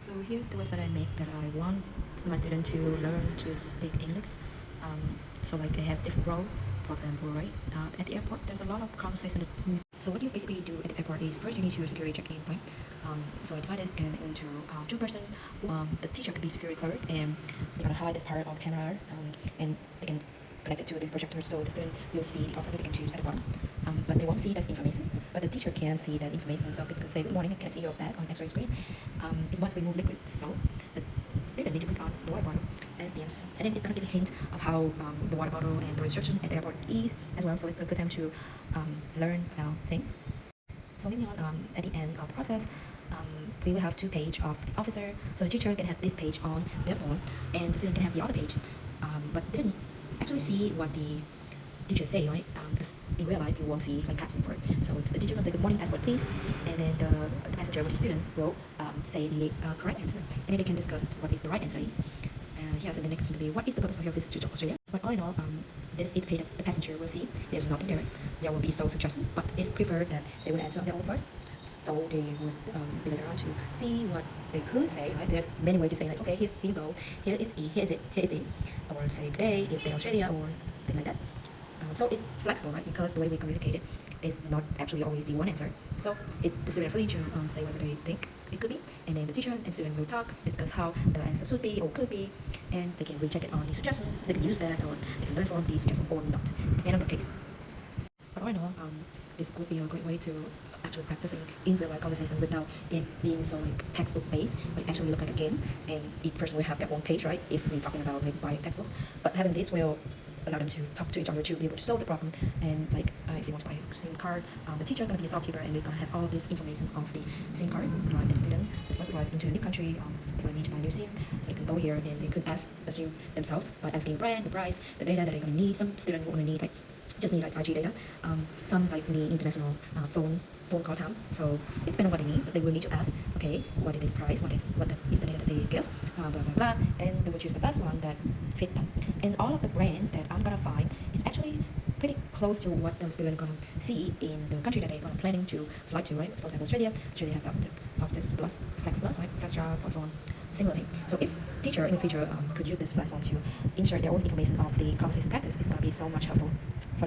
So here's the website I make that I want my student to learn to speak English. So like I have different role, for example, right? At the airport, there's a lot of conversation. So what you basically do at the airport is first you need your security check-in, right? So I divide this game into two person. The teacher could be security clerk, and they're gonna hide this part of the camera, and they can connect it to the projector, so the student will see the option they can choose at the bottom. But they won't see that information. But the teacher can see that information, so they could say, "Good morning, can I see your bag on X-ray screen?" It must remove liquid, so the student need to click on the water bottle as the answer, and then it's gonna give a hint of how the water bottle and the restriction at the airport is as well. So it's a good time to learn about things. So moving on, at the end of the process, we will have two pages of the officer. So the teacher can have this page on their phone, and the student can have the other page. But didn't actually see what the teacher say, right? Because in real life you won't see like caption for it. So the teacher will say, "Good morning, passport please," and then the passenger, which is student, will say the correct answer, and then they can discuss what is the right answer is. Yes, and the next will be, what is the purpose of your visit to Australia? But all in all, this is the page that the passenger will see. There's nothing there. There will be some suggestion, but it's preferred that they would answer on their own first. So they would be later on to see what they could say, right? There's many ways to say, like, okay, here you go, here is E, here is it, or say good day if they're Australia, or things like that. So it's flexible, right? Because the way we communicate it is not actually always the one answer. So it's the student free to say whatever they think it could be, and then the teacher and student will talk, discuss how the answer should be or could be, and they can recheck it on the suggestion. They can use that, or they can learn from the suggestion or not, depending on the case. But all in all, this would be a great way to actually practicing in real life conversation without it being so like textbook based, but it actually look like a game, and each person will have their own page, right? If we're talking about like by textbook, but having this will allow them to talk to each other to be able to solve the problem. And like if you want to buy a SIM card, the teacher is going to be a shopkeeper, and they're going to have all this information of the SIM card. Right? And student, the first arrive into a new country, they're going to need to buy a new SIM, so they can go here and they could ask the SIM themselves by asking the brand, the price, the data that they're going to need. Some students will only need like just need like 5G data. Some like need international phone call time. So it depends on what they need, but they will need to ask, okay, what is this price? What is the data that they give? Blah blah blah, and they will choose the best one that fit them. And all of the brand that I'm gonna find is actually pretty close to what the student gonna see in the country that they're gonna planning to fly to, right? For example, Australia have Optus Plus, Flex Plus, right? Fast Track, phone, similar thing. So if English teacher could use this platform to insert their own information of the conversation practice, it's gonna be so much helpful for them.